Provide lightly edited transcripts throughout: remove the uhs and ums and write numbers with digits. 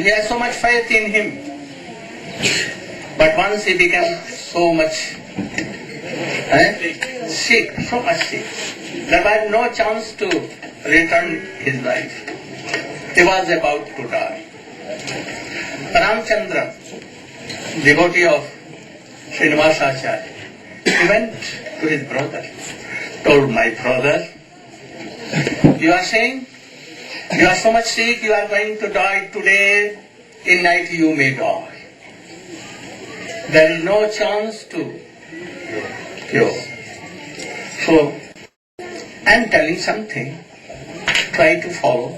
He has so much faith in him. But once he became so much sick, so much sick, there was no chance to return his life. He was about to die. Ramchandra, devotee of Srinivasacharya, he went to his brother, told, my brother, you are saying you are so much sick, you are going to die today, in night you may die. There is no chance to cure. So, I am telling something, try to follow.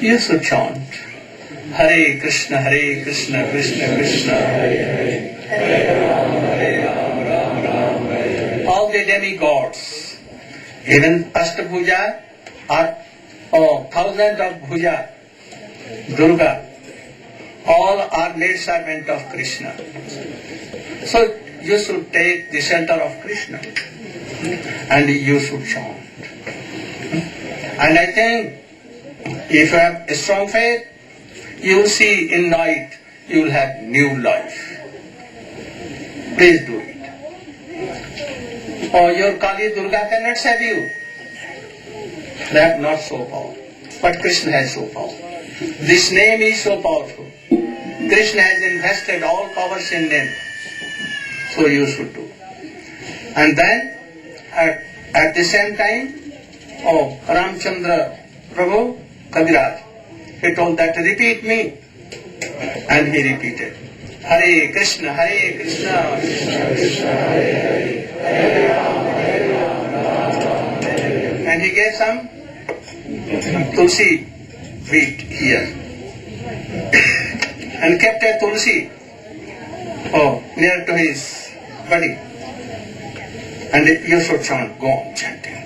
You should chant Hare Krishna, Krishna Krishna, Hare Hare, Ram Ram, Hare. All the demigods, even Astabhuja or thousands of Bhuja, Durga, all are made servant of Krishna. So you should take the center of Krishna and you should chant. And I think if you have a strong faith, you will see in night you will have new life. Please do it. Or your Kali Durga cannot save you. They are not so powerful. But Krishna has so powerful. This name is so powerful. Krishna has invested all powers in them. So you should do. And then at the same time, Ramchandra Prabhu Kaviraj, he told that repeat me. And he repeated. Hare Krishna, Krishna Krishna, Hare Hare, Hare Rama, Rama, Hare. And he gave some tulsi wheat here. And kept a tulsi near to his body. And you should chant, go on chanting.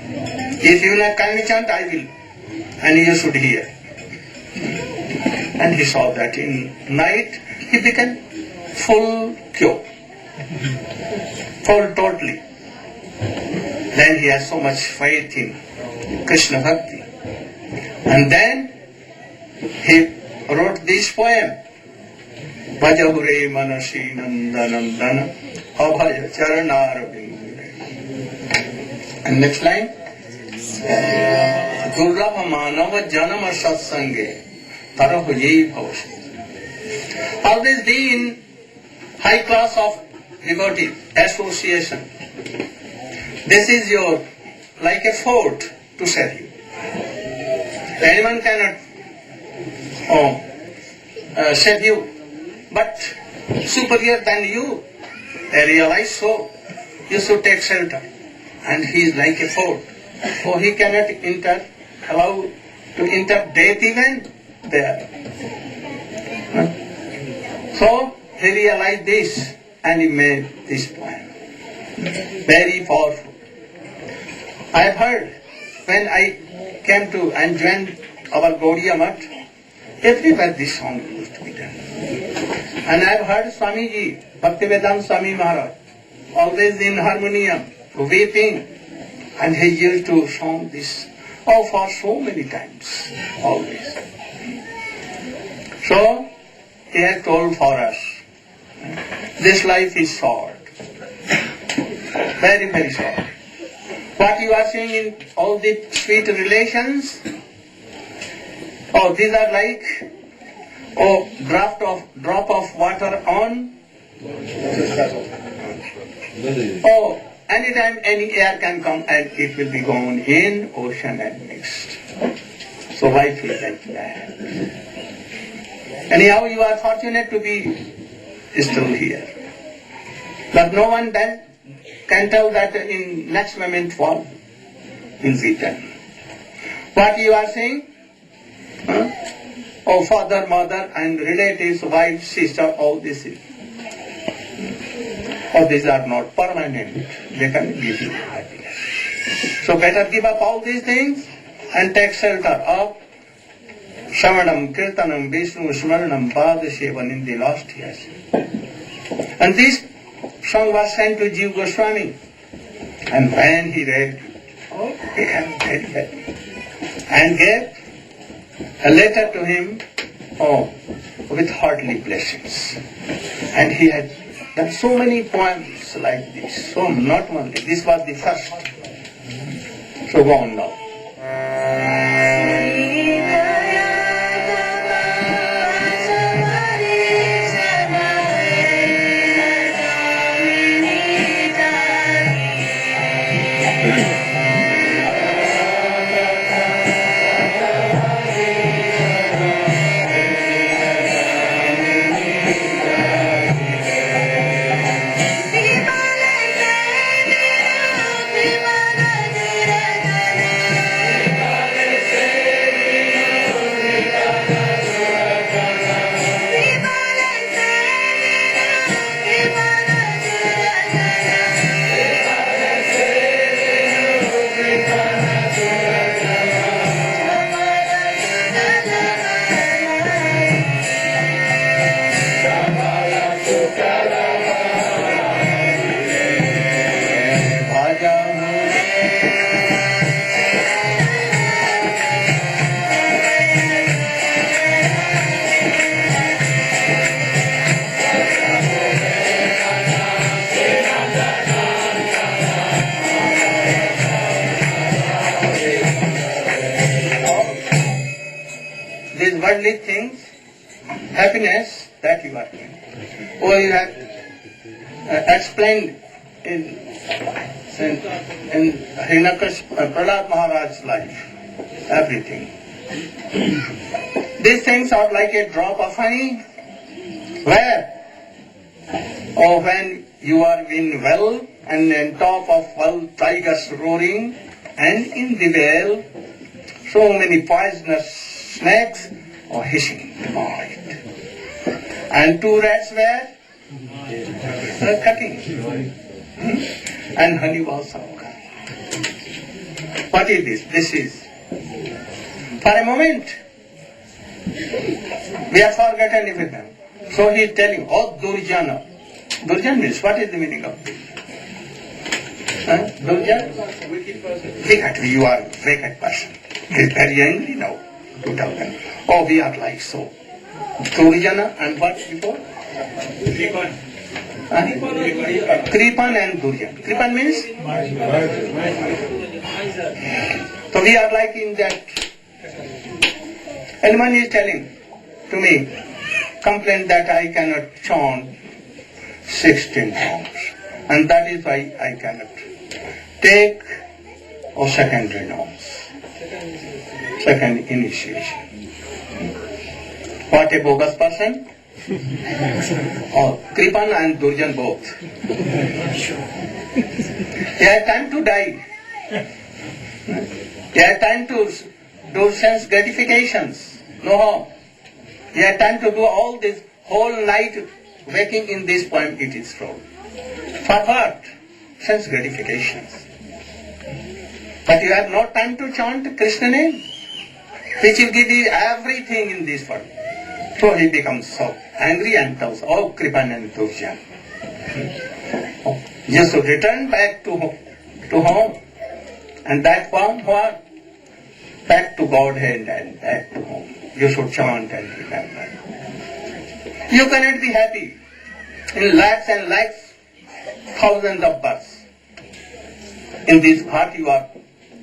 If you will kindly chant, I will. And you should hear. And he saw that in night he became full cure. Full totally. Then he has so much faith in Krishna Bhakti. And then he wrote this poem. Bhajahure manasi nandanandana abhaya charanarabindre. And next line. Durlabha manava janama satsange tarahuji bhavasi. Always be in high class of devotee association. This is your, like a fort to serve you. Anyone cannot save you, but superior than you, realize so, you should take shelter. And he is like a fort. So he cannot allow to enter death even there. So he realized this and he made this poem. Very powerful. I have heard when I came to and joined our Gaudiya Math, everywhere this song used to be done. And I have heard Swamiji, Bhaktivedanta Swami Maharaja, always in harmonium, weeping, and he used to sing this for so many times, always. So he has told for us, this life is short, very, very short. What you are seeing in all the sweet relations, these are like drop of water on. Anytime any air can come and it will be gone in ocean and mixed. So why feel like that? Anyhow, you are fortunate to be still here. But no one then can tell that in next moment what will be done. What you are saying? Father, mother and relatives, wife, sister, all this is. These are not permanent. They can give you happiness. So better give up all these things and take shelter of Shravanam, Kirtanam, Vishnu, Smaranam, Padashevan in the last years. And this song was sent to Jiva Goswami. And when he read, he became very happy. And gave a letter to him with heartly blessings. And he had done so many poems like this. So not only, this was the first. So go on now. These worldly things, happiness that you are doing. Or you have explained in Prahlad Maharaja's life, everything. These things are like a drop of honey, where? Or when you are in well, and on top of well, tigers roaring, and in the well, so many poisonous snakes are hissing on it. And two rats were cutting. And honey was coming. What is this? This is, for a moment, we have forgotten everything. So he is telling, oh Durjana. Durjan means, what is the meaning of this? Durjan? Wicked. You are a wicked person. He is very angry now to tell them. Oh, we are like so. Durjana and what before? Kripan and Durjan. Kripan means? So we are like in that. And one is telling to me, complain that I cannot chant 16 rounds. And that is why I cannot take secondary rounds. Second initiation. What a bogus person? Kripan and Durjan both. He had time to die. He had time to do sense gratifications. No harm. He had time to do all this whole night waking in this poem it is from. For what? Sense gratifications. But you have no time to chant Krishna name, which will give you everything in this world. So he becomes so angry and tells, oh Kripan and Durjan, you should return back to home. And that one what? Back to Godhead and back to home. You should chant and remember. You cannot be happy in lakhs and lakhs, thousands of births. In this heart you are,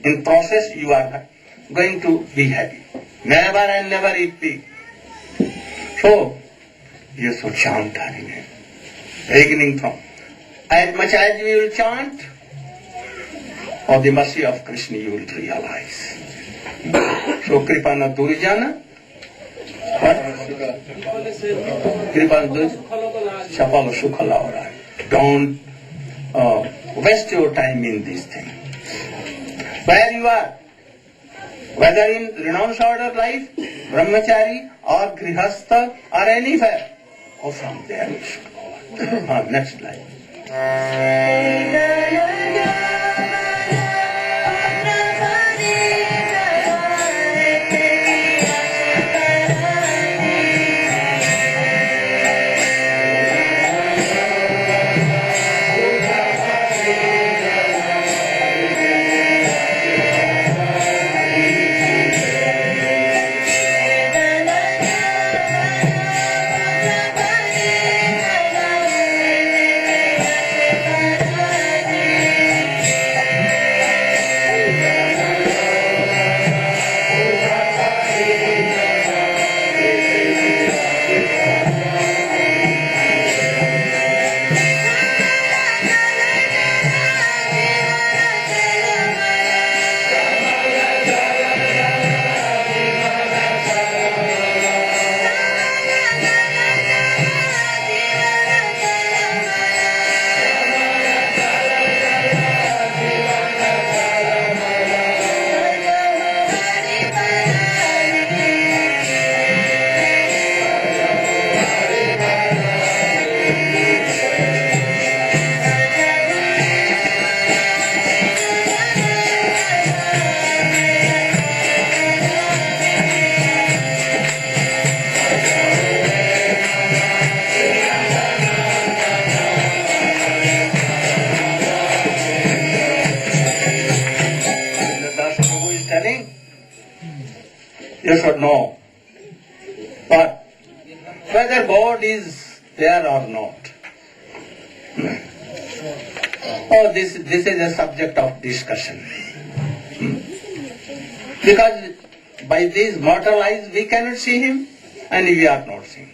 in process you are going to be happy. Never and never it be. So, you should chant Hari name. Beginning from, as much as you will chant, of the mercy of Krishna you will realize. So, Kripana Durjana, what? Kripana Durjana, Chapala Sukhala. Don't waste your time in this thing. Where you are, whether in renounced order life, brahmachari or grihastha or anywhere, or from there you should go. Next line. know. But whether God is there or not. Oh, this is a subject of discussion. Because by these mortal eyes we cannot see Him and we are not seeing.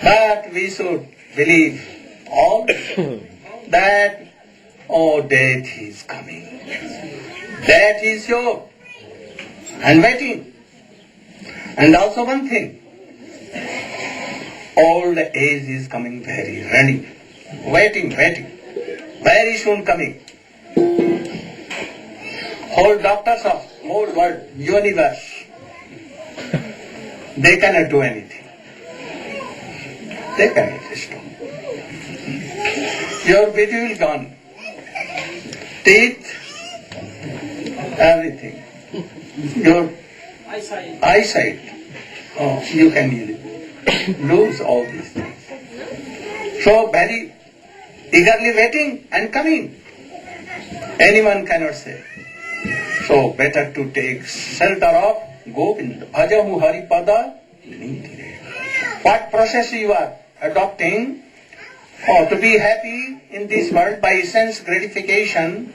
But we should believe all that, oh, death is coming. Death is sure and waiting. And also one thing, old age is coming very ready, waiting, very soon coming. Whole doctors of whole world, universe, they cannot do anything. They cannot stop. Your beauty will gone. Teeth, everything. Your eyesight, oh, you can lose all these things. So very eagerly waiting and coming. Anyone cannot say. So better to take shelter of Govind. Bhajahu Haripada Nidhire. What process you are adopting to be happy in this world by sense gratification?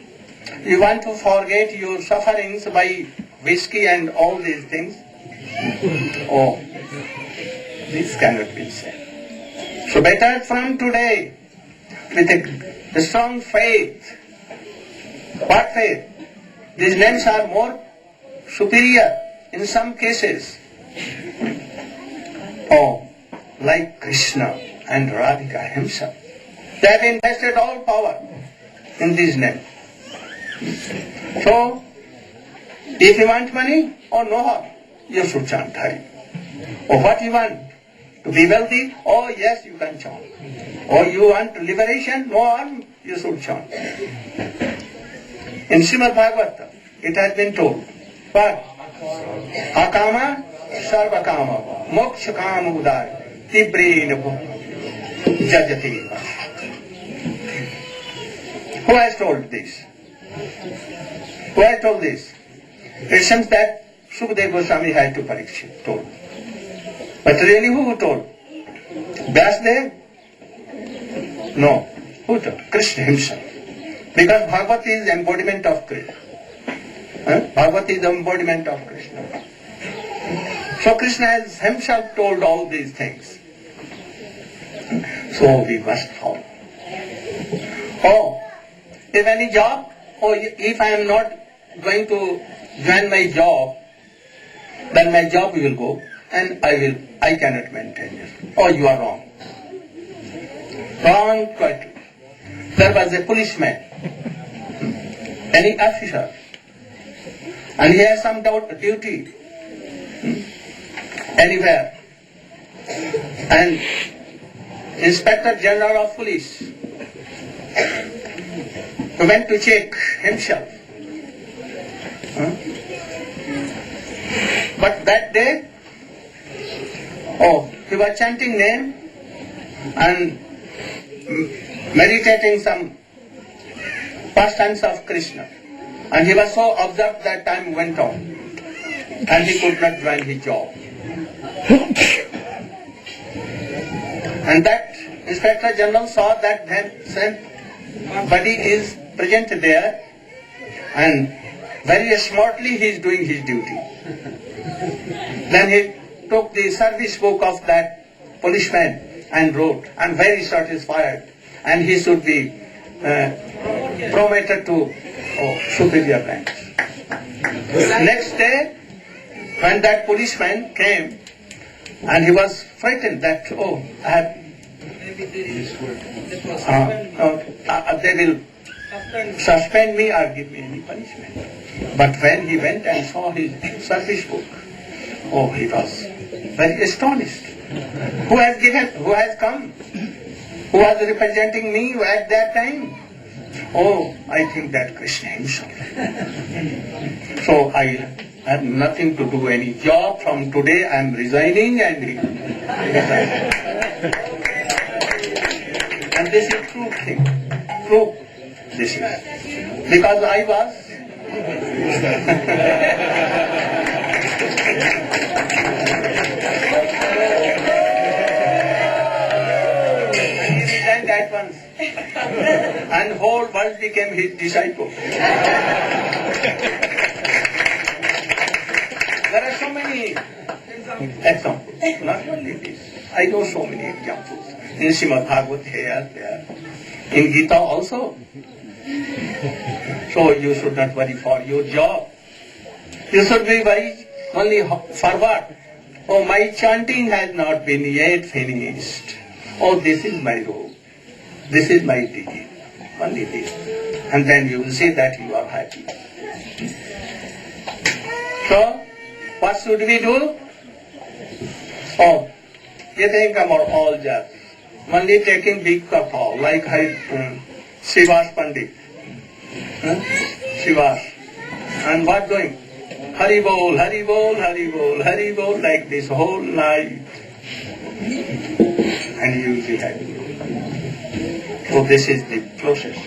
You want to forget your sufferings by whiskey and all these things? Oh, this cannot be said. So better from today, with a strong faith. What faith? These names are more superior in some cases. Oh, like Krishna and Radhika himself. They have invested all power in these names. So, if you want money or no harm, you should chant Hari. Or what you want? To be wealthy? Oh yes, you can chant. Or you want liberation? No harm, you should chant. In Srimad Bhagavatam, it has been told, but akama sarva kama moksha kama udar tibrena jajati. Who has told this? Who has told this? It seems that Sukadeva Goswami had to Parikshit told. But really who told? Vyasdev? No. Who told? Krishna himself. Because Bhagavad is the embodiment of Krishna. Bhagavad is the embodiment of Krishna. So Krishna has himself told all these things. So we must follow. Oh, if any job, or if I am not going to join my job, then my job will go and I cannot maintain it. Oh, you are wrong. Wrong quite. There was a policeman, any officer, and he has some duty anywhere. And Inspector General of Police went to check himself. But that day, he was chanting name and meditating some pastimes of Krishna. And he was so absorbed that time went on. And he could not join his job. And that Inspector General saw that somebody is present there and very smartly he is doing his duty. Then he took the service book of that policeman and wrote, "I'm very satisfied," and he should be promoted to superior rank. Next day, when that policeman came, and he was frightened that, I have, they will suspend me or give me any punishment. But when he went and saw his service book, he was very astonished. Who has come? Who was representing me at that time? I think that Krishna himself. So I have nothing to do any job. From today I am resigning and and this is true thing. True. This is. Because I was and whole world became his disciple. There are so many examples, not only this. I know so many examples. In Srimad Bhagavad here, there. In Gita also. So you should not worry for your job. You should be very only forward. Oh, my chanting has not been yet finished. Oh, this is my role. This is my duty. Only this. And then you will see that you are happy. So, what should we do? Oh, you think about all that. Only taking big kapal, like Srivas Pandit. Srivas. And what doing? Hari bol, Hari bol, Hari bol, Hari bol, like this whole night. And you will be happy. So this is the process.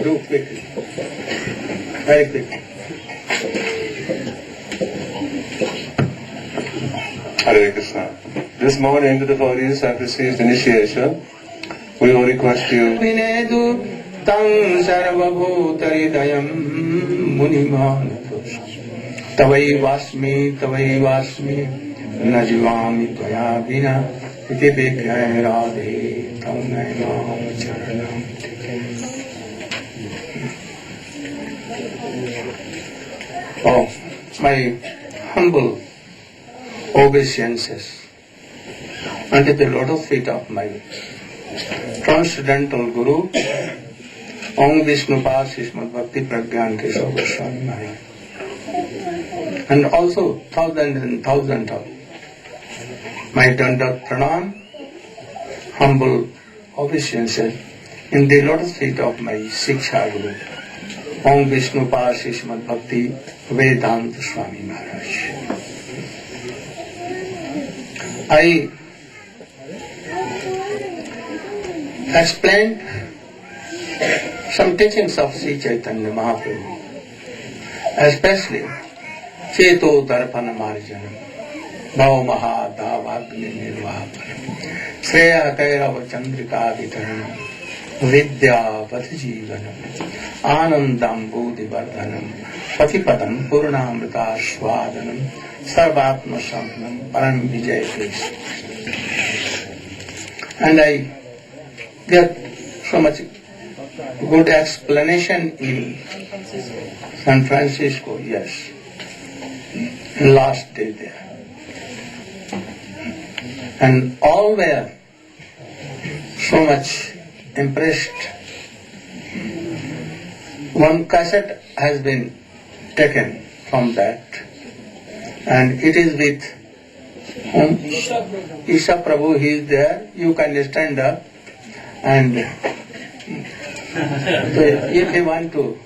Go quickly. Very quickly. Hare Krishna. This morning the devotees have received initiation. We will request you. Vinedu tang sarvabhutaridayam muniman tavaivasmi najivami tvaya vina iti vikyaya radhe tam nainam charanam. Oh, my humble obeisances under the lotus feet of my transcendental Guru, Om Vishnu Pas Srimad Bhaktivedanta Goswami Maharaja, and also thousands and thousands of my Dandat Pranam, humble obeisances in the lotus feet of my Siksha Guru, Om Vishnu Pas Srimad Bhaktivedanta Swami Maharaj. I explained some teachings of Sri Chaitanya Mahaprabhu, especially Cheto Darpana Marjana, Bhava Mahadavagni Nirvapanam, Shreya Kairava Chandrika Vitaranam, Vidya Pathajivanam Anandam Bodhivardhanam Patipadam Purnamrita Swadanam Sarvatma Sampanam Param Vijay Krishna. And I get so much good explanation in San Francisco, yes, last day there. And all were so much impressed. One cassette has been taken from that, and it is with whom? Isha Prabhu, he is there. You can stand up, and if you want to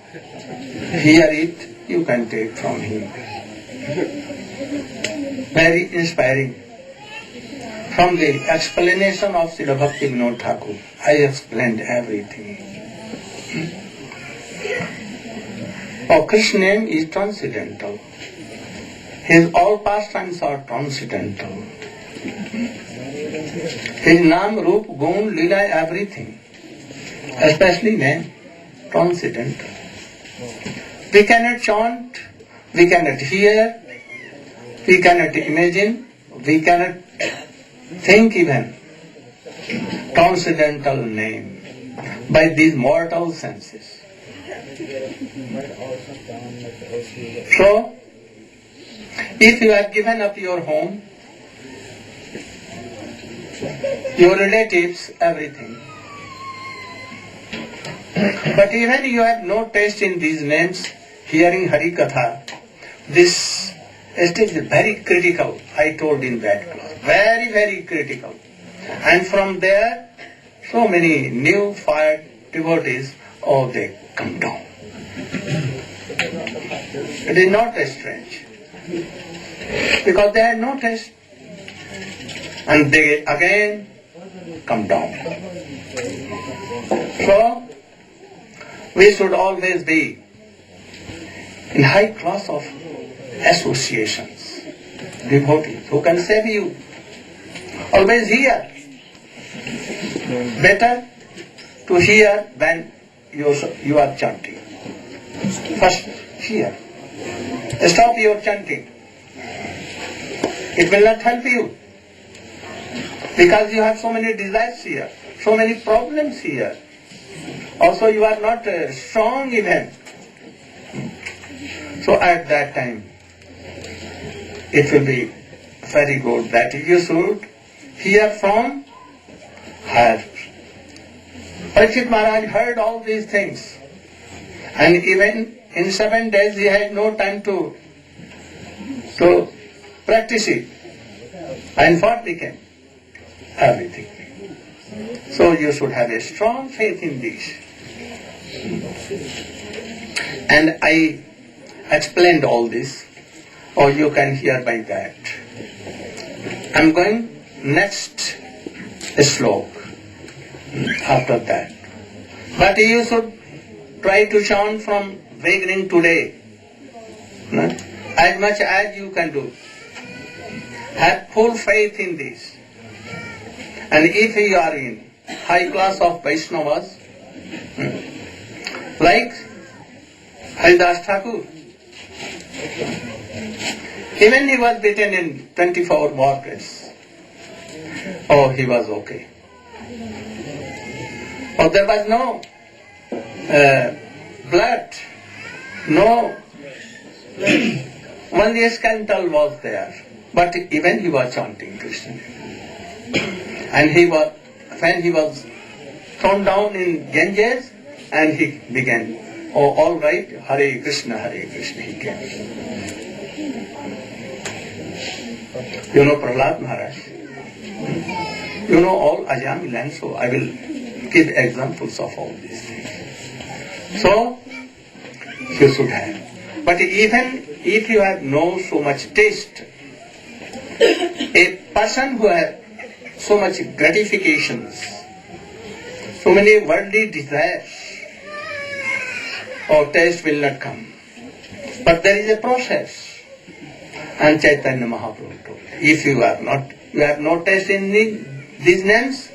hear it, you can take from him. Very inspiring. From the explanation of Srila Bhaktivedanta Thakur, I explained everything. Oh, Krishna's name is transcendental. His all pastimes are transcendental. His Nam, Roop, Gun, Lila, everything, especially name, transcendental. We cannot chant, we cannot hear, we cannot imagine, we cannot think even transcendental name by these mortal senses. So, if you have given up your home, your relatives, everything, but even you have no taste in these names, hearing Hari Katha, this stage is very critical, I told in that class, very, very critical. And from there, so many new fired devotees, oh, they come down. It is not strange, because they had no taste, and they again come down. So, we should always be in high class of associations, devotees who can save you. Always hear. Better to hear when you are chanting. First, hear. Stop your chanting. It will not help you, because you have so many desires here, so many problems here. Also, you are not strong even. So at that time, it will be very good that you should hear from her. Parikshit Maharaj heard all these things, and even in 7 days he had no time to practice it, and what became? Everything. So you should have a strong faith in this. And I explained all this, or you can hear by that. I am going next slok after that. But you should try to chant from beginning today, as much as you can do. Have full faith in this. And if you are in high class of Vaishnavas, like Haridas Thakur, even he was beaten in 24 warcrates. Oh, he was okay. Oh, there was no blood, no, only scandal was there. But even he was chanting Krishna. And when he was thrown down in Ganges, and he began, oh, all right, Hare Krishna, he came. You know Prahlad Maharaj. You know all Ajami land, so I will give examples of all these things. So, you should have. But even if you have no so much taste, a person who has so much gratifications, so many worldly desires, or taste will not come. But there is a process. And Chaitanya Mahaprabhu told, if you have no taste in these names,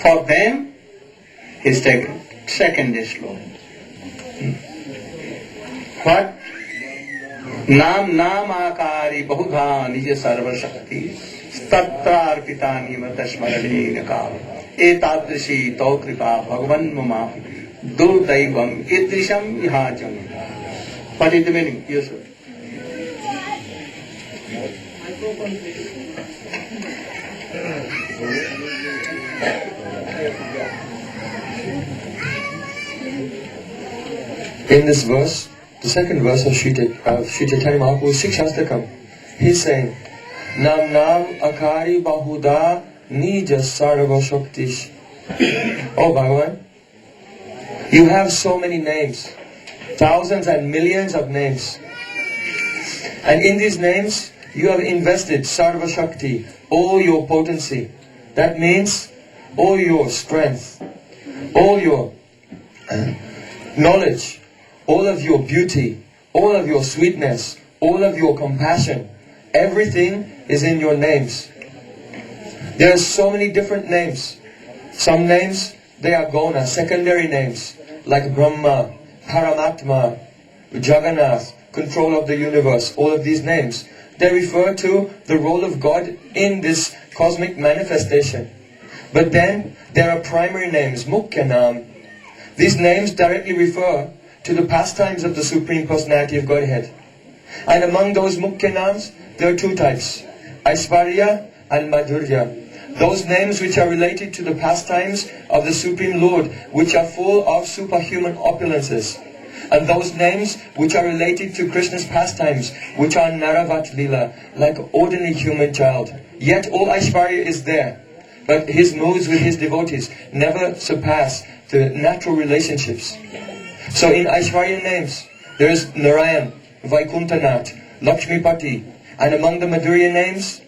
for them He's taken second sloka. What? Nam namakari bahudha nija sarva shakti tatra arpita nimata smarane nakal etadrishi tau kripa bhagavan mamapi durdaivam idrisham ihajam. What is the meaning? Yes, sir. In this verse, the second verse of Sri Chaitanya Mahaprabhu's Shikshastakam, he's saying, Nam Nam Akari Bahuda Nija Sarva Shaktish. Oh Bhagavan, you have so many names, thousands and millions of names. And in these names, you have invested Sarva Shakti, all your potency. That means all your strength, all your knowledge, all of your beauty, all of your sweetness, all of your compassion. Everything is in your names. There are so many different names. Some names, they are Gona, secondary names, like Brahma, Paramatma, Jagannath, control of the universe. All of these names, they refer to the role of God in this cosmic manifestation. But then there are primary names, Mukhya Nam. These names directly refer to the pastimes of the Supreme Personality of Godhead. And among those Mukhya Nams, there are two types, Aishvarya and Madhurya. Those names which are related to the pastimes of the Supreme Lord, which are full of superhuman opulences. And those names which are related to Krishna's pastimes, which are Naravat Lila, like ordinary human child. Yet all Aishvarya is there, but his moods with his devotees never surpass the natural relationships. So in Aishvarya names, there is Narayan, Vaikuntanath, Lakshmipati, and among the Madhurya names,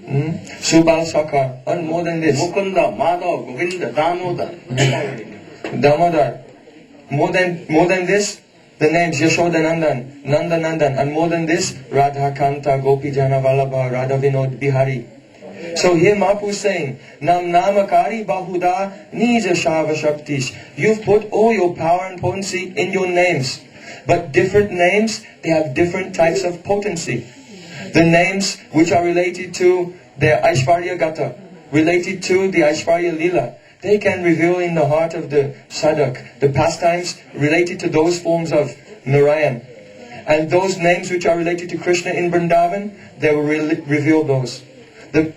Subal Saka, and more than this, Mukunda, Madhav, Govinda, Damodar. Damodar. More than this, the names Yashodanandan, Nandanandan, and more than this, Radha Kanta, Gopi Jana Vallabha, Radha Vinod Bihari. So here Mahaprabhu is saying, Nam Namakari Bahuda Nija Shava Shaktish. You've put all your power and potency in your names. But different names, they have different types of potency. The names which are related to their Aishvarya Gata, related to the Aishvarya Lila, they can reveal in the heart of the sadhak the pastimes related to those forms of Narayan. And those names which are related to Krishna in Vrindavan, they will reveal those. The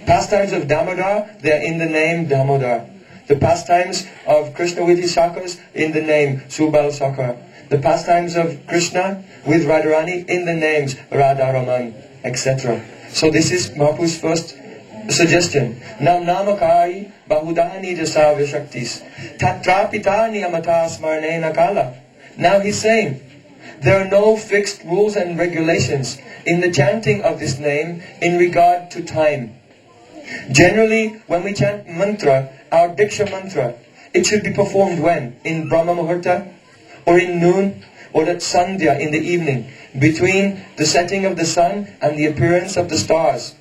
pastimes of Damodar, they are in the name Damodar. The pastimes of Krishna with his sakhas, in the name Subal Sakha. The pastimes of Krishna with Radharani, in the names Radharaman, etc. So this is Mahaprabhu's first suggestion. Nam namakari bahudani jasavya shaktis tatrapitani amata smarnena kala. Now he's saying, there are no fixed rules and regulations in the chanting of this name in regard to time. Generally, when we chant mantra, our Diksha mantra, it should be performed when? In Brahma Muhurta, or in noon, or at Sandhya in the evening, between the setting of the sun and the appearance of the stars.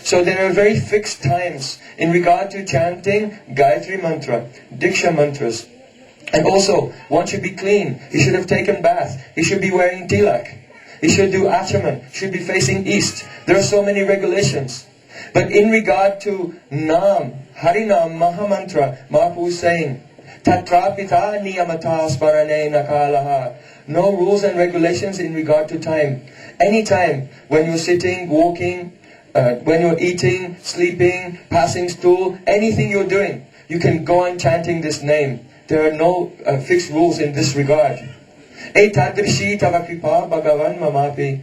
So there are very fixed times in regard to chanting Gayatri mantra, Diksha mantras. And also, one should be clean. He should have taken bath. He should be wearing tilak. He should do achaman. Should be facing east. There are so many regulations. But in regard to Nam, Harinam, Mahamantra, Mahaprabhu is saying, Tatrapita niyamata smarane nakalaha. No rules and regulations in regard to time. Any time, when you're sitting, walking, when you're eating, sleeping, passing stool, anything you're doing, you can go on chanting this name. There are no fixed rules in this regard. Etadrishi tava kripa bhagavan mamapi.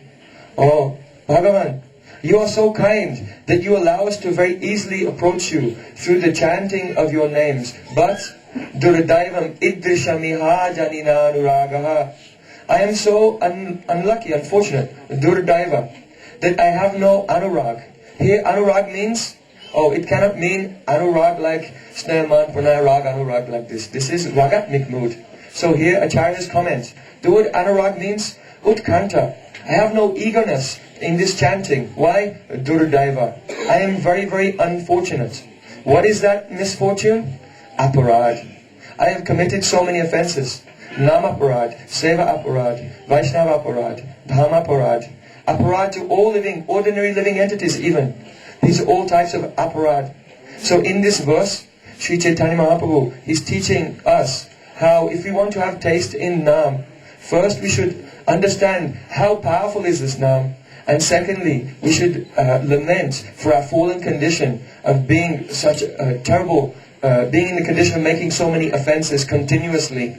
Oh, Bhagavan, you are so kind that you allow us to very easily approach you through the chanting of your names. But, Durdaivam idrishamiha janina anuragaha. I am so unlucky, unfortunate, Durdaiva, that I have no anurag. Here, anurag means, it cannot mean anurag like Snehaman Pranay Rag anurag like this. This is ragatmik mood. So here Acharya's comment. The word anurag means utkanta. I have no eagerness in this chanting. Why? Durdaiva. I am very, very unfortunate. What is that misfortune? Aparad. I have committed so many offenses. Namaparad, Seva Aparad, Vaishnava Aparad, Dhamma Aparad, aparad to all living, ordinary living entities even. These are all types of aparad. So in this verse, Sri Chaitanya Mahaprabhu, he's teaching us how if we want to have taste in Nam, first we should understand how powerful is this Nam, and secondly, we should lament for our fallen condition of being such a terrible, being in the condition of making so many offenses continuously.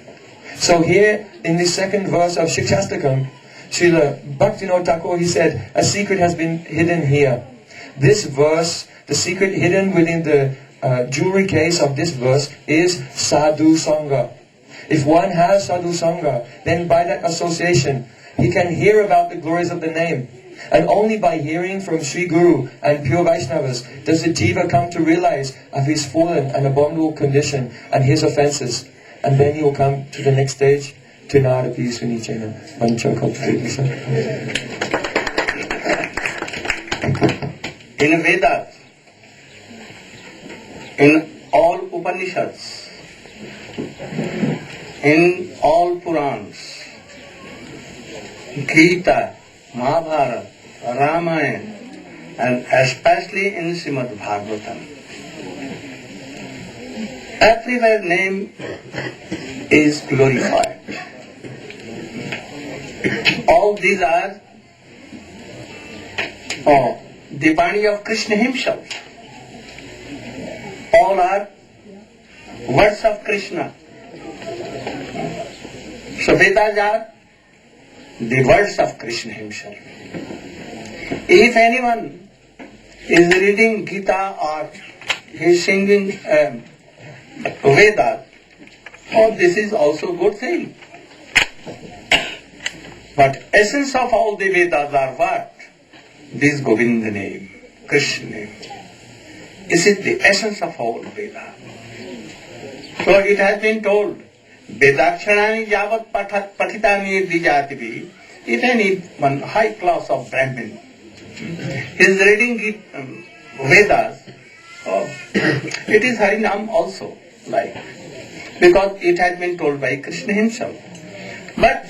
So here, in the second verse of Shikshastakam, Srila Bhaktivinoda Thakur, he said, a secret has been hidden here. This verse, the secret hidden within the jewelry case of this verse is Sadhu Sangha. If one has Sadhu Sangha, then by that association, he can hear about the glories of the name. And only by hearing from Sri Guru and pure Vaishnavas does the jiva come to realize of his fallen and abominable condition and his offenses. And then he will come to the next stage, Trnad Sunicena. In Vedas, in all Upanishads, in all Purans, Gita, Mahabharata, Ramayana, and especially in Srimad Bhagavatam, everywhere name is glorified. All these are the Bani of Krishna himself. All are words of Krishna. So Vedas are the words of Krishna himself. If anyone is reading Gita or he is singing Vedas, this is also a good thing. But essence of all the Vedas are what? This Govinda name, Krishna name. This is the essence of all Vedas. So it has been told, Vedaksharani yavat patitani dijativi. If any one high class of Brahmin is reading Vedas, it is Harinam also, like, because it has been told by Krishna himself. But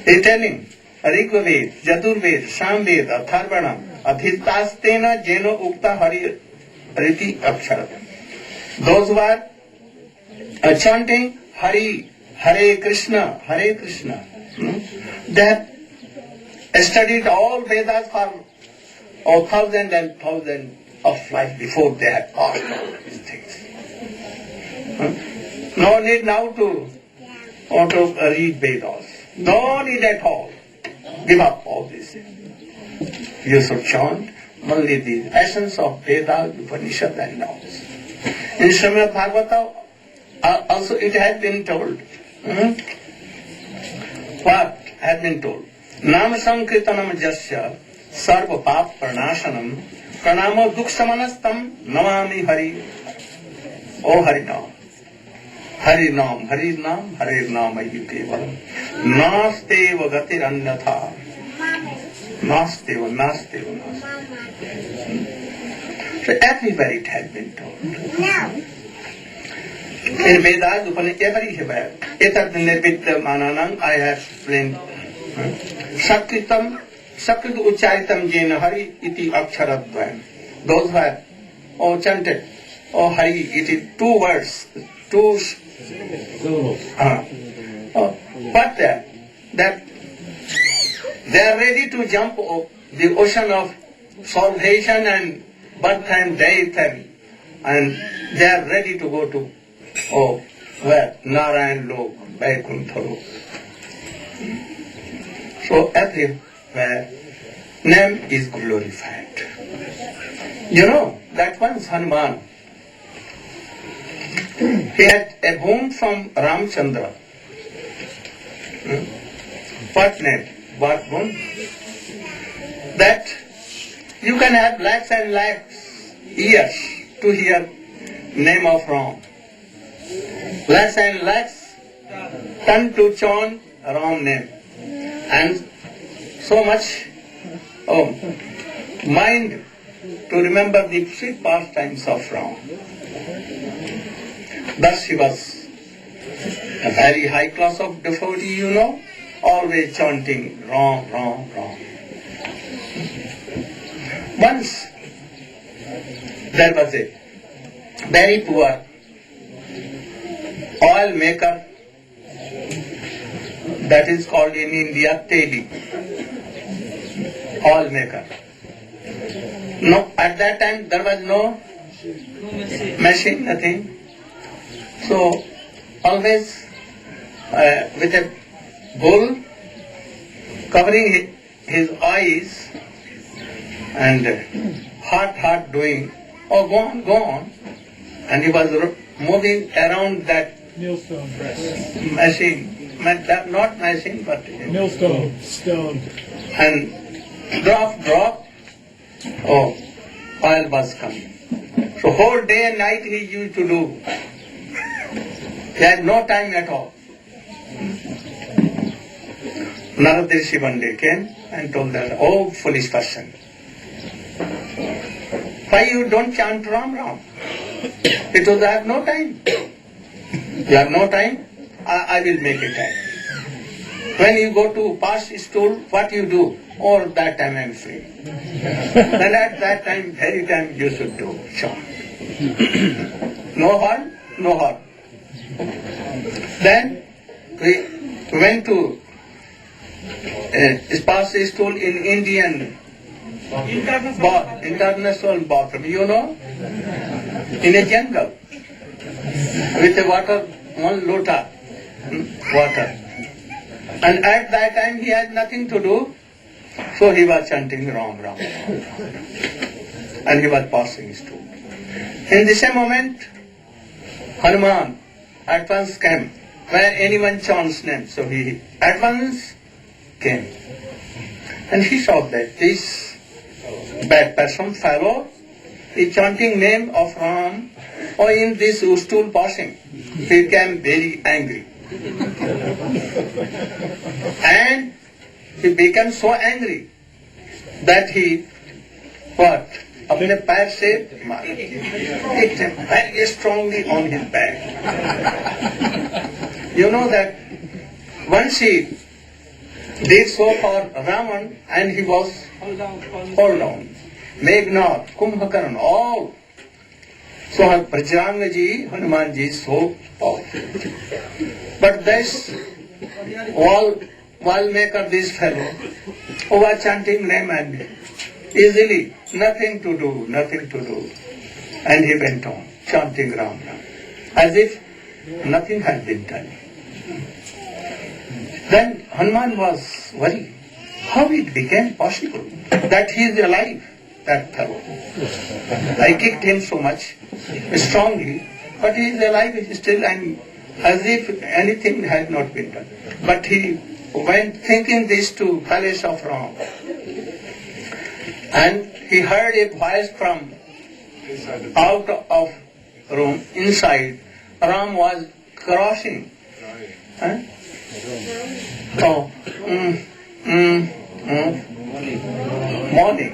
they telling Rigved, Yajurved, Samved, Atharvanam, Adhitastena Jeno Ukta Hari Riti Akshara. Those who are chanting Hari, Hare Krishna, they have studied all Vedas for thousands and thousands of life before they have passed all these things. No need now to read Vedas. No need at all. Give up all these things. You should chant only the essence of Vedas, Upanishad and Namas. In Srimad Bhagavatam, also it has been told. What has been told? Nam Sankirtanam Jasya Sarva Pap Pranashanam Pranamo Duksamanastam Namami Hari. O Harinam. Harinam, Harinam, Harinam Ayukevalam. Nasteva Gatiranyatha. Nasteva. So everywhere it has been told. In Vedas, everywhere. Etat nirvitya mananam, I have explained. Sakritam ucharitam jena hari iti aksharadvayam. Those who have chanted, Hari, it is two words, but that they are ready to jump the ocean of salvation and birth and death, and they are ready to go to where Narayan Lok, Vaikuntha Lok. So everywhere name is glorified. You know, that once Hanuman, he had a boon from Ramchandra. What name? What boon? That you can have lakhs and lakhs years to hear name of Ram. Lakhs and lakhs turn to chant Ram name. And so much mind to remember the sweet pastimes of Ram. Thus he was A very high class of devotee, you know, always chanting wrong, wrong, wrong. Once there was a very poor oil maker, that is called in India Teli, oil maker. No, at that time there was no machine, nothing. So always with a bull covering his eyes and hard doing, oh go on, and he was moving around that Millstone press. machine, not machine but Millstone, stone. and drop, oh, oil was coming. So whole day and night he used to do. He had no time at all. Narad Rishi one day came and told that, oh foolish person, why you don't chant Ram Ram? He told, I have no time. You have no time? I will make a time. When you go to pass stool, what you do? Or that time I am free. Then at that time, very time you should do chant. No harm, no harm. Then we went to pass stool in Indian international bathroom, you know, in a jungle with the water, one lota water. And at that time he had nothing to do, so he was chanting Ram Ram. And he was passing stool. In the same moment, Hanuman at once came, where anyone chants name, so he at once came. And he saw that this bad person, fellow, is chanting name of Ram, or in this stool passing. He became very angry. And he became so angry that he, what? अपने पैर से मारा, very strongly on his back. You know that once he did so for Raman and he was fall down. Meghnad, Kumbhakarna, all. So Prajangji, Hanumanji, so powerful. But this wall maker, this fellow, who was chanting name and easily, nothing to do. And he went on chanting Ram Ram, as if nothing had been done. Then Hanuman was worried. How it became possible that he is alive, that fellow. I kicked him so much, strongly, but he is alive still, and as if anything had not been done. But he went thinking this to palace of Ram. And he heard a voice from out of room, inside. Ram was crossing. Huh? Oh, morning.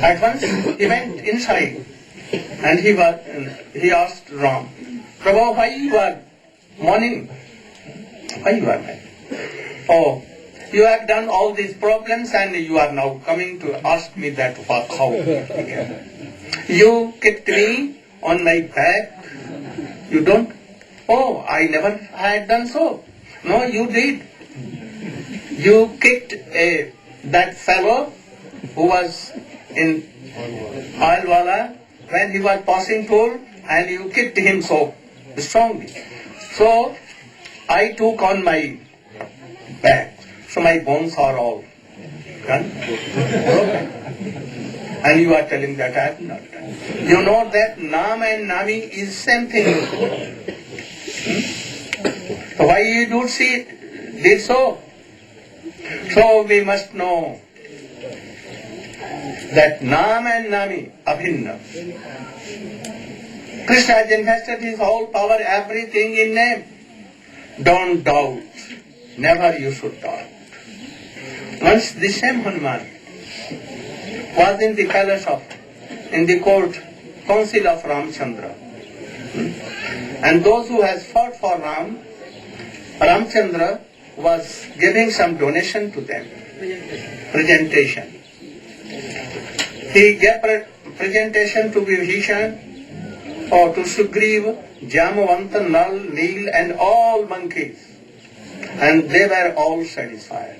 At once he went inside and he asked Ram, Prabhu, why you are mourning? Why you are mad? Oh, you have done all these problems and you are now coming to ask me that how it began. You kicked me on my back. You don't? Oh, I never had done so. No, you did. You kicked that fellow who was in Alwala when he was passing through, and you kicked him so strongly. So I took on my back. So my bones are all done, broken. And you are telling that I have not done. You know that Nam and Nami is same thing. So why you don't see did so? So we must know that Nam and Nami abhinna. Krishna has invested his whole power, everything in name. Don't doubt. Never you should doubt. Once the same Hanuman was in the palace in the court council of Ramchandra. And those who has fought for Ram, Ramchandra was giving some donation to them, presentation. He gave presentation to Vibhishan or to Sugriva, Jamavanta, Nal, Neel and all monkeys. And they were all satisfied.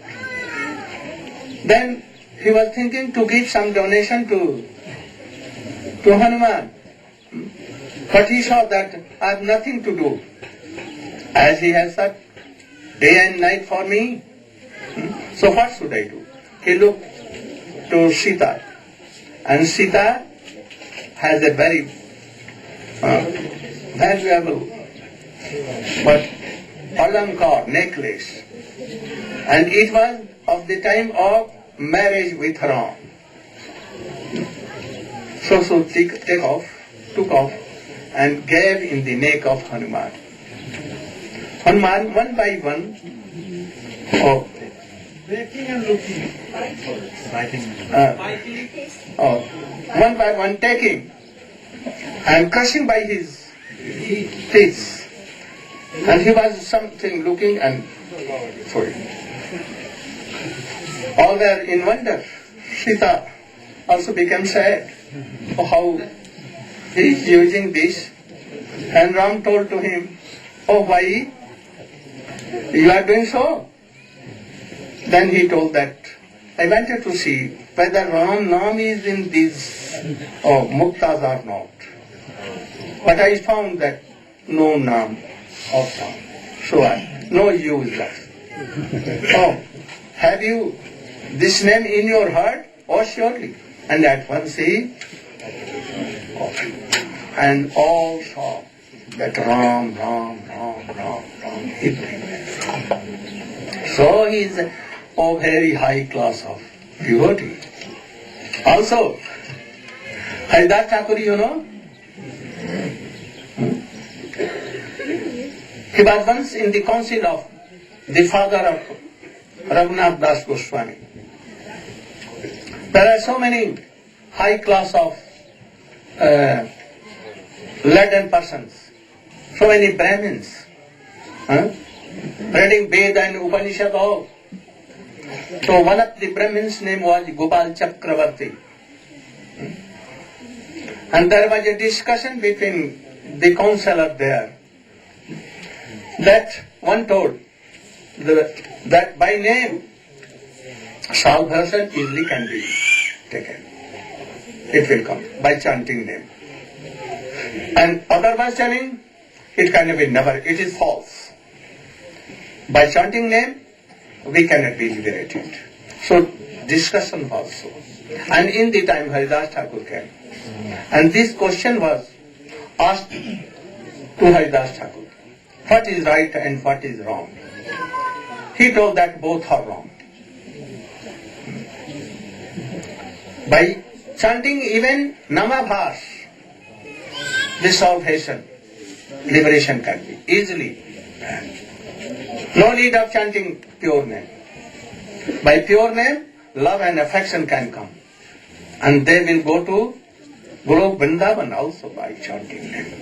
Then he was thinking to give some donation to Hanuman. But he saw that I have nothing to do. As he has said, day and night for me. So what should I do? He looked to Sita. And Sita has a very valuable but alankar necklace. And it was of the time of marriage with Ram. So took off and gave in the neck of Hanuman. Hanuman, one by one, one by one taking and crushing by his teeth. And he was something looking and sorry. All were in wonder. Sita also became sad. Oh, how he is using this. And Ram told to him, oh, why you are doing so? Then he told that, I wanted to see whether Ram Nam is in these muktas or not. But I found that no Nam of Ram. So no use that. Oh, have you this name in your heart? Oh, surely. And at once he and all saw that Ram. So he is of very high class of devotee. Also, Haridas Thakur, you know, he was once in the council of the father of Raghunath Das Goswami. There are so many high class of laden persons, so many Brahmins, reading Veda and Upanishad all. So one of the Brahmins' name was Gopal Chakravarti. And there was a discussion between the counselor there that one told that by name salvation easily can be taken. It will come by chanting name. And other was telling it can be never, it is false. By chanting name, we cannot be liberated. So discussion was so. And in the time Haridas Thakur came. And this question was asked to Haridas Thakur. What is right and what is wrong? He told that both are wrong. By chanting even Namabhas, this salvation, liberation can be easily. No need of chanting pure name. By pure name, love and affection can come. And they will go to Guru Vrindavan also by chanting name.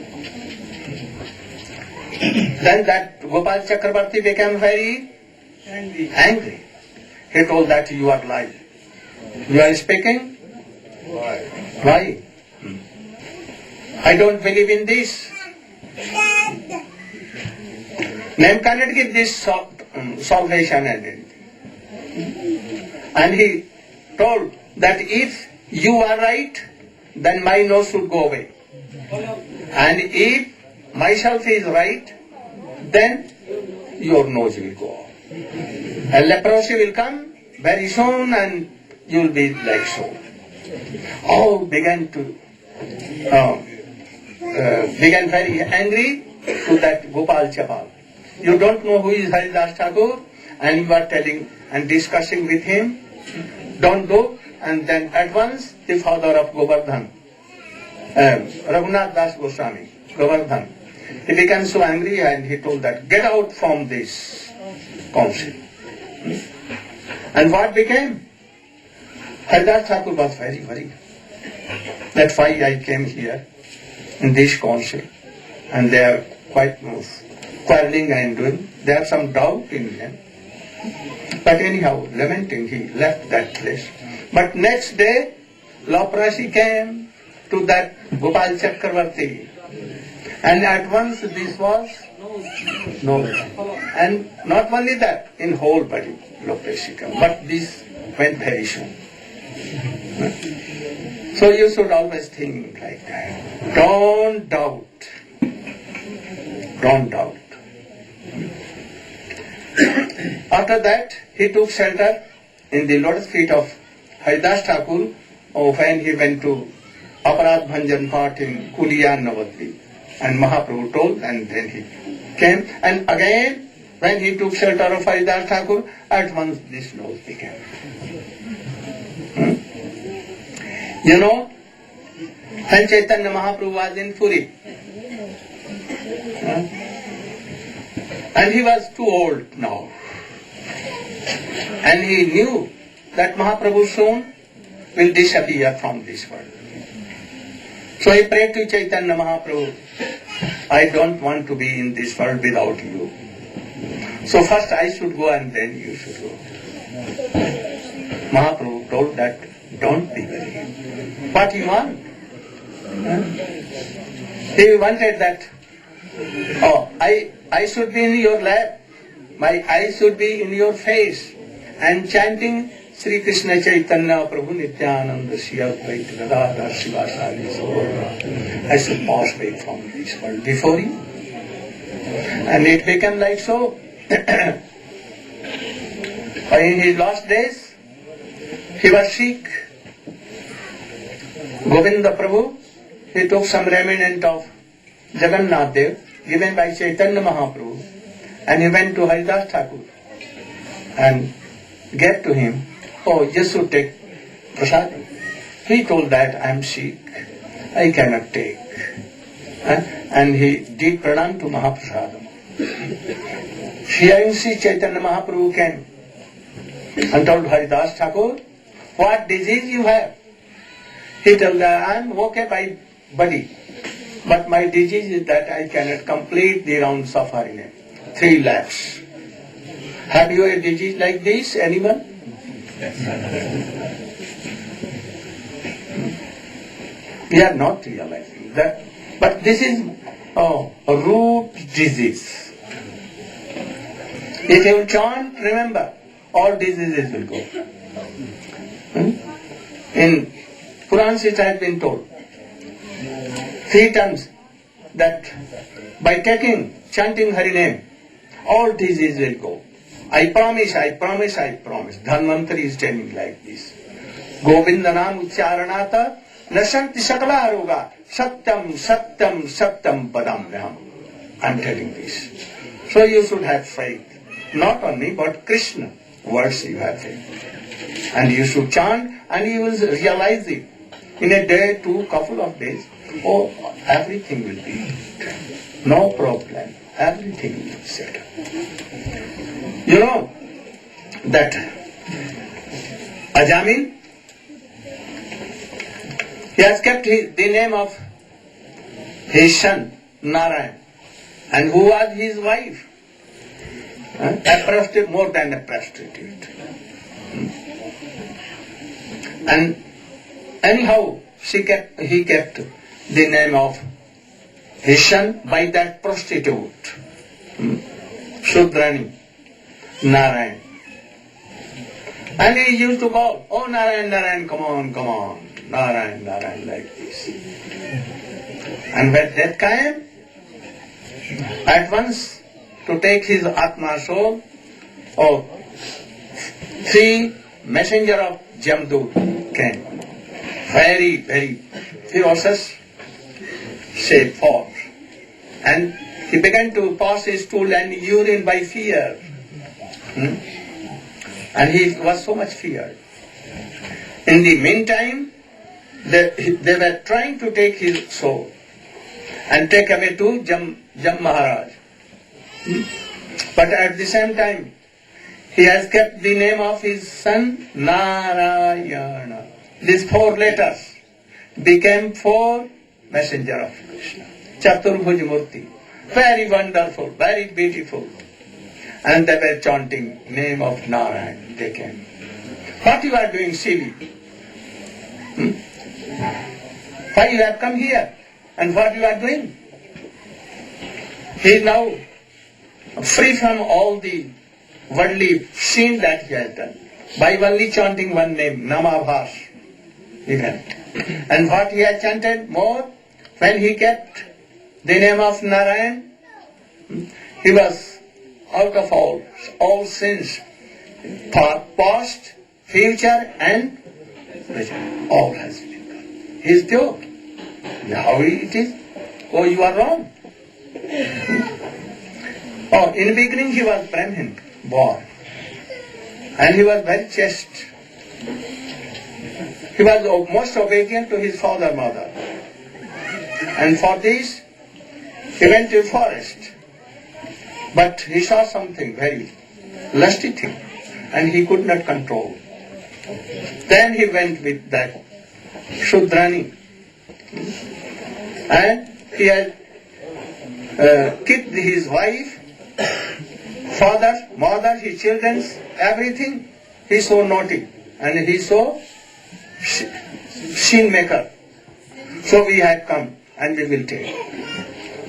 Then that Gopal Chakravarti became very angry. He told that you are lying. You are speaking? Why? I don't believe in this. Name cannot give this salvation and anything. And he told that if you are right, then my nose should go away. And if myself is right, then your nose will go off. And leprosy will come very soon and you will be like so. All began very angry to that Gopal Chapal. You don't know who is Haridas Thakur and you are telling and discussing with him. Don't do. And then at once the father of Govardhan, Raghunath Das Goswami, Govardhan, he became so angry and he told that, get out from this council. And what became? Haridas Thakur was very worried. That's why I came here in this council. And they have quite quarreling and doing. They have some doubt in them. But anyhow, lamenting, he left that place. But next day, leprosy came to that Gopal Chakravarti. And at once this was no. And not only that, in whole body leprosy came. But this went very soon. So you should always think like that. Don't doubt. Don't doubt. After that, he took shelter in the lotus feet of Haridas Thakur when he went to Aparad Bhanjan Path in Kuliyan Navadvip. And Mahaprabhu told, and then he came. And again, when he took shelter of Haridas Thakur, at once this nose became. You know, when Chaitanya Mahaprabhu was in Puri, and he was too old now, and he knew that Mahaprabhu soon will disappear from this world. So he prayed to Chaitanya Mahaprabhu, I don't want to be in this world without you. So first I should go and then you should go. Mahaprabhu told that, don't be worried. What you want? He wanted that, I should be in your lap, my eyes should be in your face, and chanting Sri Krishna Chaitanya Prabhu Nityananda Shri Advaita Gadadhar Srivasadi Saurabha. I should pass away from this world before you. And it became like so. In his last days, he was sick. Govinda Prabhu, he took some remnant of Jagannath Dev given by Chaitanya Mahaprabhu, and he went to Haridas Thakur and gave to him, you should take prasadam. He told that, I am sick, I cannot take. And he did pranam to Mahaprasadam. Hearing Sri Chaitanya Mahaprabhu came and told Haridas Thakur, what disease you have? He told that, I am okay by body, but my disease is that I cannot complete the rounds of Harinam. 3 lakhs. Have you a disease like this, anyone? We are not realizing that. But this is a root disease. If you chant, remember, all diseases will go. In Purans it has been told 3 times that by chanting Hari name, all diseases will go. I promise, I promise, I promise. Dhanvantari is telling like this. Govinda Nam Ucharanata Nasanti Sakala Aroga Satyam Satyam Satyam Padam Vyam. I am telling this. So you should have faith. Not on me, but Krishna. Words you have faith. And you should chant and you will realize it. In a day, 2, couple of days, everything will be. No problem. Everything will be settled. You know that Ajamin, he has kept the name of his son, Narayan. And who was his wife? A prostitute, more than a prostitute. And anyhow, he kept the name of his son by that prostitute, Shudrani, Narayan. And he used to call, oh Narayan, Narayan, come on, Narayan, Narayan, like this. And when death came, at once to take his Atma soul, 3 messenger of Jamdut came. Very, very ferocious shape form. And he began to pass his stool and urine by fear. And he was so much feared. In the meantime, they were trying to take his soul and take away to Jam Maharaja. But at the same time, he has kept the name of his son Narayana. These 4 letters became 4 messenger of Krishna. Chaturbhuj Murti. very wonderful, very beautiful. And they were chanting name of Narayan. They came. What you are doing, silly? Why you have come here? And what you are doing? He is now free from all the worldly sin that he has done by only chanting one name, Namabhas. Even. And what he has chanted more, when he kept the name of Narayan, he was out of all sins, past, future and present. All has been done. He is pure. How it is? Oh, you are wrong. Oh, in the beginning he was Brahmin, born. And he was very chaste. He was most obedient to his father, mother. And for this, he went to the forest. But he saw something very lusty thing, and he could not control. Then he went with that Shudrani, and he had kicked his wife, father, mother, his children, everything. He so naughty, and he so sin maker. So we had come, and we will take.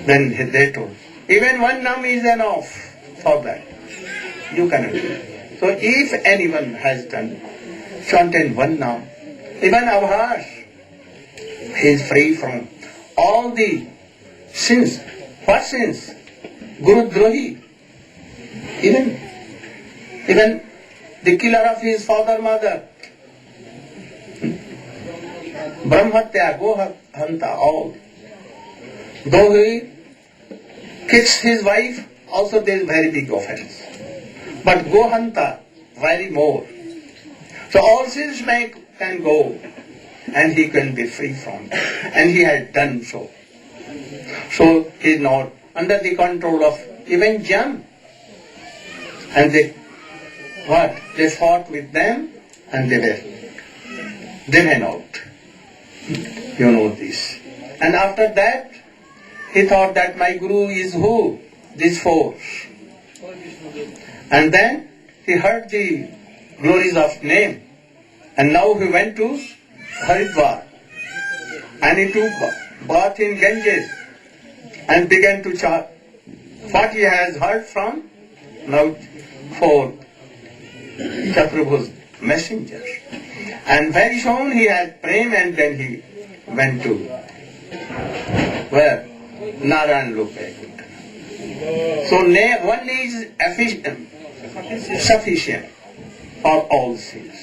Then they told, even one nam is enough for that. You cannot do it. So if anyone has done chanted one nam, even Avhas, he is free from all the sins. What sins? Guru Drohi. Even the killer of his father, mother. Brahmatya, Gohanta, all. Though he kicks his wife, also there is very big offense. But Gohanta, very more. So all sins can go, and he can be free from it. And he has done so. So he is not under the control of even Jam. And they fought with them, and they went out. You know this. And after that, he thought that my Guru is who? This force. And then he heard the glories of name. And now he went to Haridwar. And he took bath in Ganges and began to chant what he has heard from now for Chakrabu's messengers. And very soon he had prayed, and then he went to where? Narayan looked at it. So one is sufficient for all sins.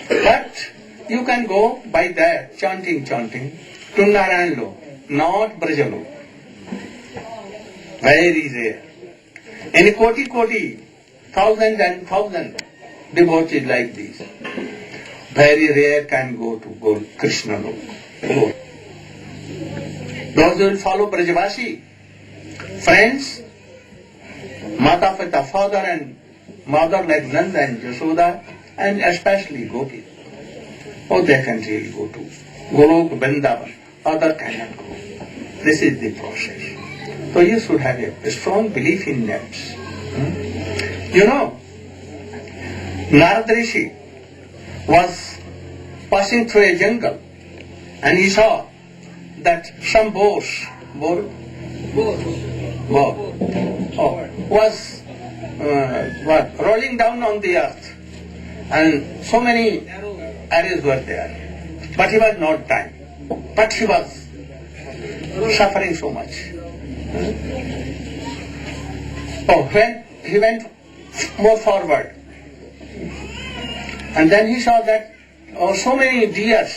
But you can go by that, chanting to Narayan Lok, not Brajalok. Very rare. In Koti, thousands and thousands devotees like this. Very rare can go to Krishna Lok. Those who will follow Brajavasi, friends, Mata Pita, father and mother like Nanda and Yashoda, and especially Gopi. Oh, they can really go to Golok, Vrindavan. Other cannot go. This is the process. So you should have a strong belief in that. You know, Narad Rishi was passing through a jungle, and he saw that some boars was rolling down on the earth, and so many arrows were there. But he was not dying. But he was suffering so much. When he went more forward, and then he saw that so many deers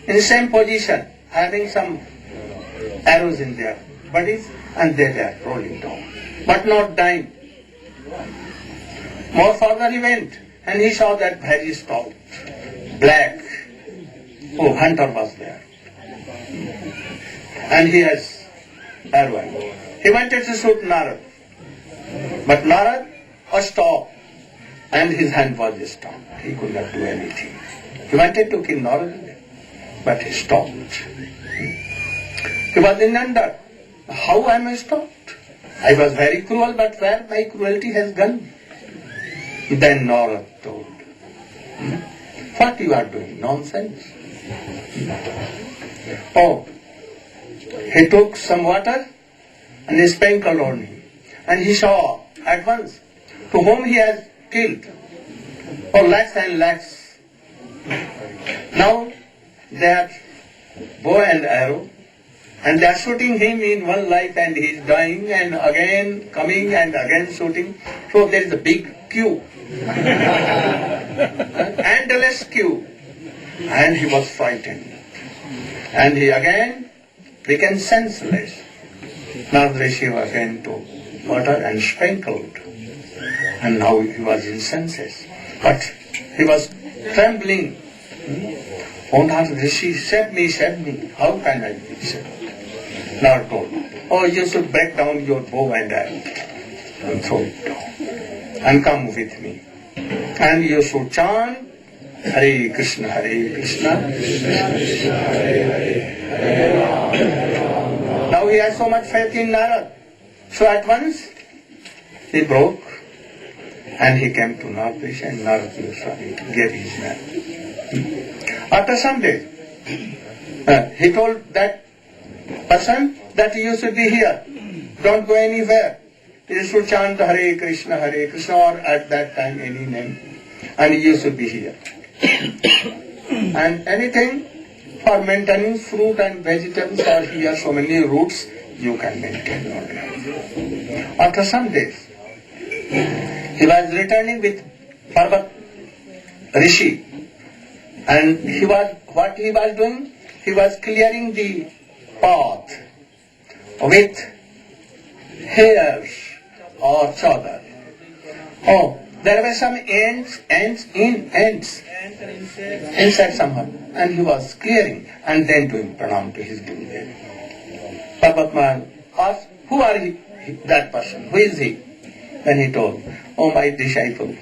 in the same position, having some arrows in their bodies, and they were rolling down, but not dying. More further he went, and he saw that very stout, black, hunter was there. And he has arrow. He wanted to shoot Narad, but Narad stopped, and his hand was stopped. He could not do anything. He wanted to kill Narad, but he stopped. He was in wonder. How am I stopped? I was very cruel, but where my cruelty has gone? Then Narad told, what you are doing? Nonsense. Oh, he took some water and he sprinkled on him. And he saw at once to whom he has killed. Oh, lakhs and lakhs. Now they have bow and arrow and they are shooting him in one life and he is dying and again coming and again shooting. So there is a big queue. Endless queue. And he was frightened. And he again became senseless. Narad Rishi again took water and sprinkled. And now he was in senses. But he was trembling. Oh Narad Rishi, save me, save me. How can I be saved? Narad told, oh, you should break down your bow and arrow and throw it down. And come with me. And you should chant Hare Krishna, Hare Krishna. Now he has so much faith in Narad. So at once he broke and he came to Narad Rishi and Narad Rishi gave his name. After some days, he told that person that you should be here. Don't go anywhere. You should chant Hare Krishna or at that time any name. And you should be here. And anything for maintaining fruit and vegetables or here so many roots you can maintain only. After some days, he was returning with PureBhakti Rishi. And what he was doing? He was clearing the path with hairs or chadar. Oh, there were some ants inside somehow. And he was clearing and then doing pranam to his Gurudev. PureBhakti asked, who are he, that person? Who is he? Then he told, oh, my disciple.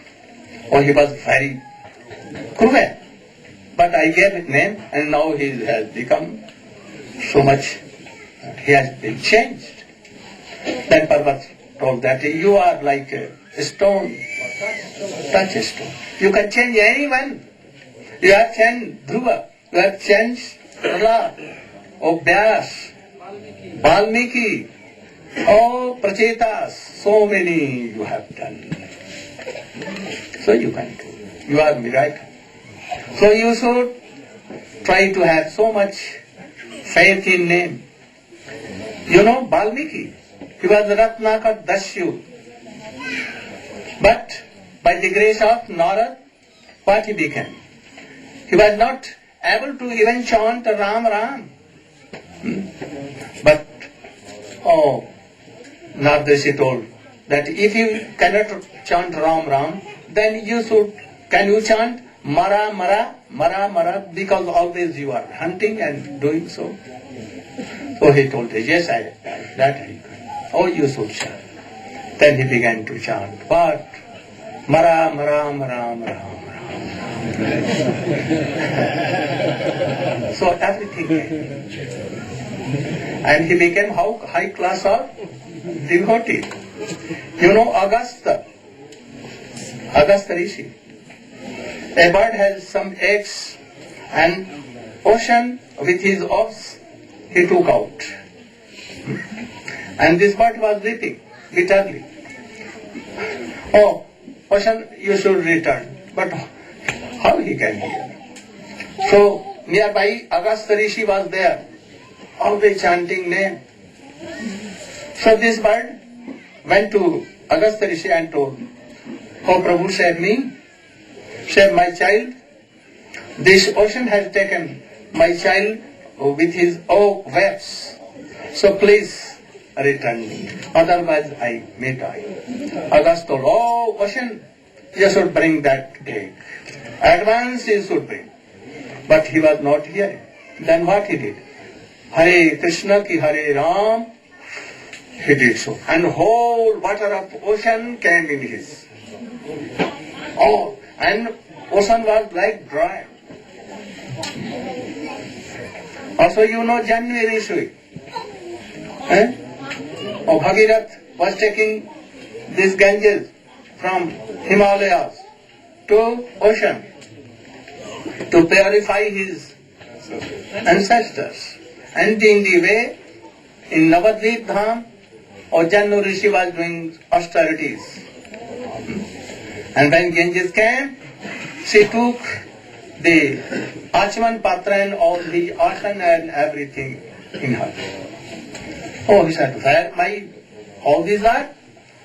Oh, he was very cruel. But I gave his name and now he has become so much, he has been changed. Then PureBhakti told that you are like a stone, touch a stone. You can change anyone. You have changed Dhruva, you have changed Trnad, or Vyas, Valmiki, oh Prachetas, so many you have done. So you can do. You are miracle. So you should try to have so much faith in name. You know Valmiki, he was Ratnakar Dasyu. But by the grace of Narad, what he became? He was not able to even chant Ram Ram. But, oh, Narad Rishi told that if you cannot chant Ram Ram, then you should, can you chant Mara Mara, Mara Mara, because always you are hunting and doing so. So he told her, yes, that I can. Oh, you should chant. Then he began to chant, what? Mara Mara Mara Mara. So everything came. And he became how high class of devotee. You know Agastya Rishi. A bird has some eggs and ocean with his ox he took out. And this bird was weeping bitterly. Oh, ocean, you should return. But how he can hear? So nearby Agastya Rishi was there, always chanting name. So this bird went to Agastya Rishi and told, oh Prabhu, save me, save my child. This ocean has taken my child with his waves. So please return me, otherwise I may die. Agastya told, oh ocean, you should bring that egg. At once you should bring. But he was not hearing. Then what he did? Hare Krishna ki Hare Ram, he did so. And whole water of ocean came in his. Oh, and ocean was like dry. Also you know January Rishui. Oh, Bhagirath was taking this Ganges from Himalayas to ocean to purify his ancestors. And in the way, in Navadvip Dham, Ujjainu Rishi was doing austerities. And when Ganges came, she took the Achman Patra and all the asana and everything in her. Oh, he said, where my all these are?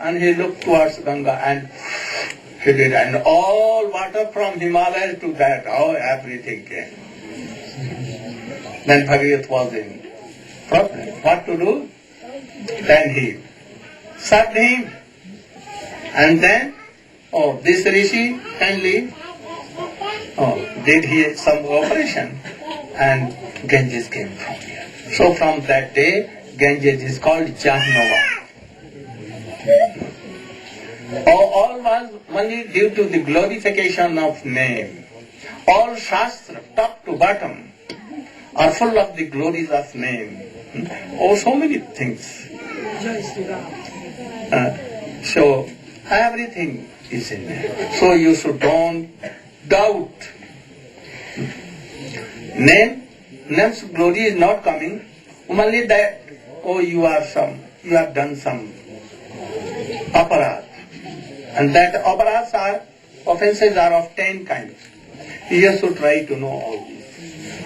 And he looked towards Ganga and he did, and all water from Himalaya to that, everything came. Then Bhagavad was in problem. What to do? Then he served him. And then, this Rishi kindly did he some operation and Ganges came from here. So from that day, Ganges is called Jahnava. All was only due to the glorification of name. All Shastra, top to bottom, are full of the glories of name. So many things. So everything is in there. So you should don't doubt. Name's glory is not coming. Only that, you have done some aparadh. And that aparadhs offenses are of 10 kinds. You should try to know all these.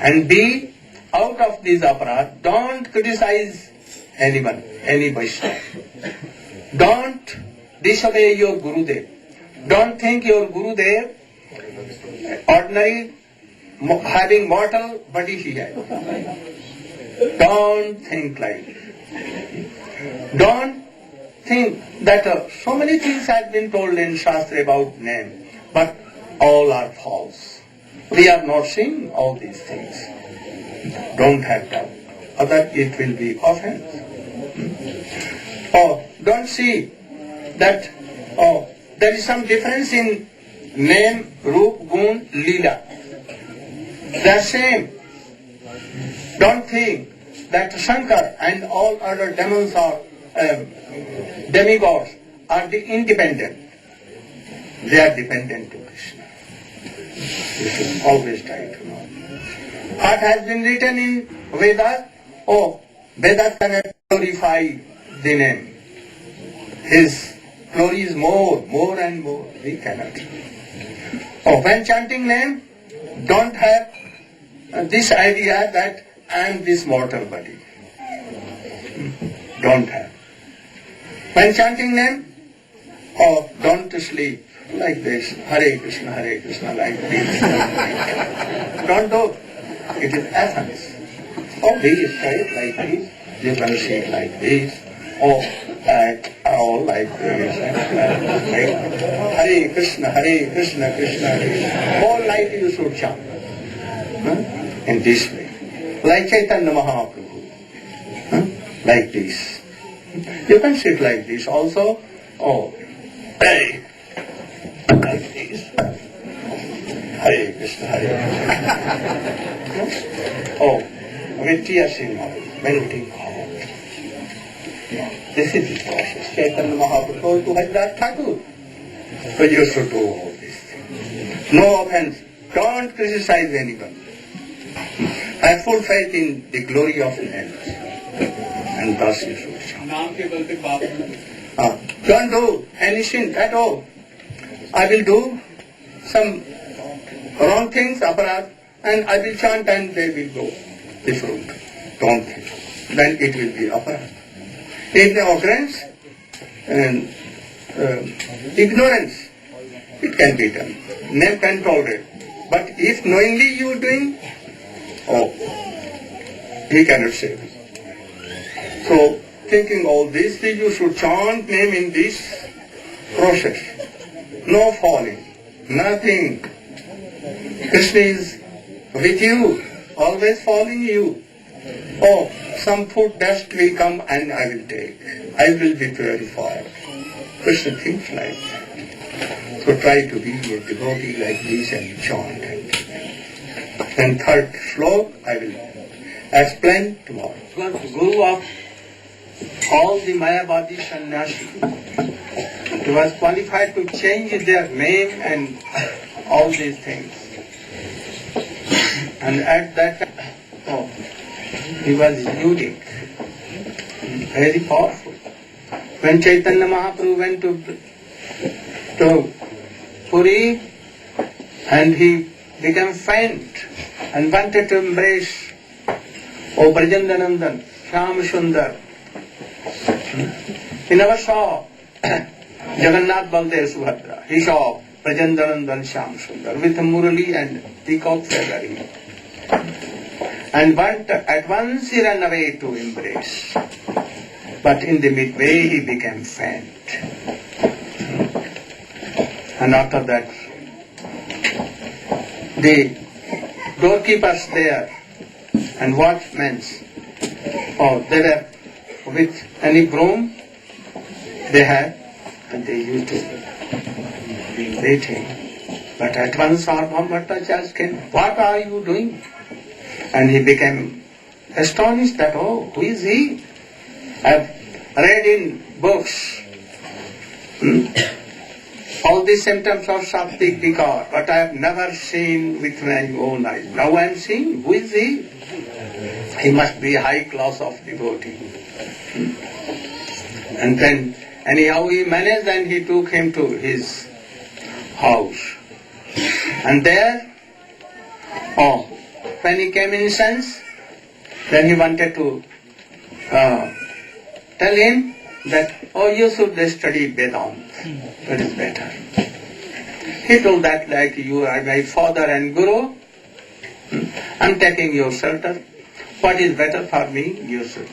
And be out of these aparadhs. Don't criticize anyone, any Vaishnava. Don't disobey your Gurudev. Don't think your Gurudev ordinary, having mortal body he has. Don't think like that. Don't think that so many things have been told in Shastra about name, but all are false. We are not seeing all these things. Don't have doubt. Other it will be offense. Don't see that there is some difference in name, Roop, Gun, Leela. They are same. Don't think that Shankar and all other demons or demigods are the independent. They are dependent to Krishna. You should always try to know. What has been written in Vedas? Vedas cannot glorify the name. His glory is more and more. We cannot. When chanting name, don't have this idea that I am this mortal body. Don't have. When chanting name, don't sleep like this, Hare Krishna, like this. Don't do. It is essence. These type like this, you can see it like this, like this. Hare Krishna, Krishna Krishna. Whole life you should chant. In this way. Like Chaitanya Mahaprabhu. Like this. You can sit like this also. Hey. Like this. Hare Krishna, with tears in eyes, melting heart. This is the process. Chaitanya Mahaprabhu told to Haridas Thakur. So you should do all this. No offense. Don't criticize anyone. Have full faith in the glory of name. And thus you should chant. Don't do any sin at all. I will do some wrong things, aparadh, and I will chant and they will go different. Don't think. Then it will be aparadh. In the occurrence and ignorance, it can be done. Name can tolerate. But if knowingly you are doing, he cannot save. So, thinking all these things, you should chant name in this process. No falling, nothing. Krishna is with you, always following you. Some food dust will come and I will take. I will be purified. Krishna thinks like that. So try to be a devotee like this and chant. And third slok I will explain tomorrow. Guru of all the Mayavadi sannyasi. He was qualified to change their name and all these things. And at that time, he was unique, very powerful. When Chaitanya Mahaprabhu went to Puri, and he became faint and wanted to embrace O Brajendanandan, Shyam Sundar. He never saw Jagannath Baldev Subhadra. He saw Brajendanandan Shyam Sundar with a Murali and peacock feathering. And but at once he ran away to embrace. But in the midway he became faint. And after that, the doorkeepers there and watchmen, they were with any broom they had, and they used to be waiting. But at once Sarvam Bhattacharya came, "What are you doing?" And he became astonished that, oh, who is he? I have read in books all the symptoms of Sattvic Vikar, but I have never seen with my own eyes. Now I am seeing, who is he? He must be a high class of devotee. And then, anyhow he managed and he took him to his house. And there, when he came in sense, then he wanted to tell him that, you should study Vedanta. That is better. He told that, like, you are my father and guru, I am taking your shelter. What is better for me, you should.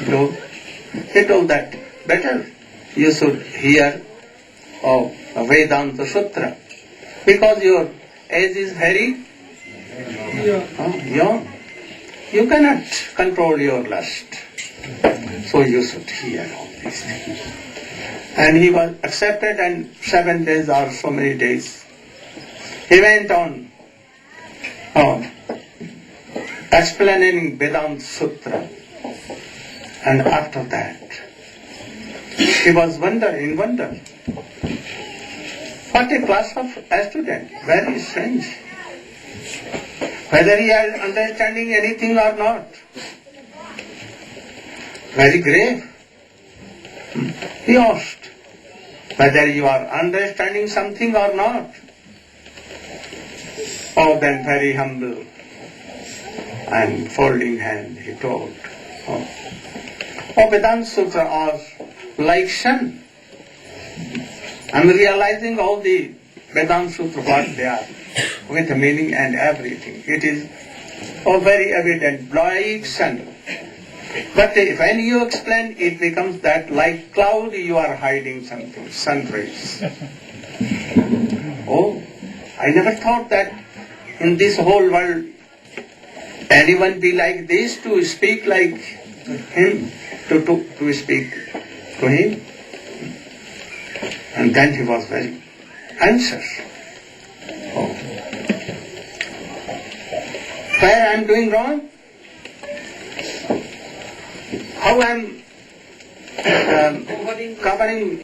So, he told that, better you should hear Vedanta Sutra, because your age is very young. You cannot control your lust. So you should hear all these things. And he was accepted, and 7 days or so many days, he went on explaining Vedanta Sutra. And after that, he was in wonder. What a class of student, very strange. Whether he is understanding anything or not. Very grave. He asked, whether you are understanding something or not. Oh, then very humble and folding hand, he told. Vedanta Sutra are like sun. I am realizing all the Vedanta Sutra, what they are, with the meaning and everything. It is very evident, like sun. But when you explain, it becomes that like cloud you are hiding something, sun rays. I never thought that in this whole world anyone be like this, to speak like him, to speak to him. And then he was very anxious. Where I am doing wrong? How I am covering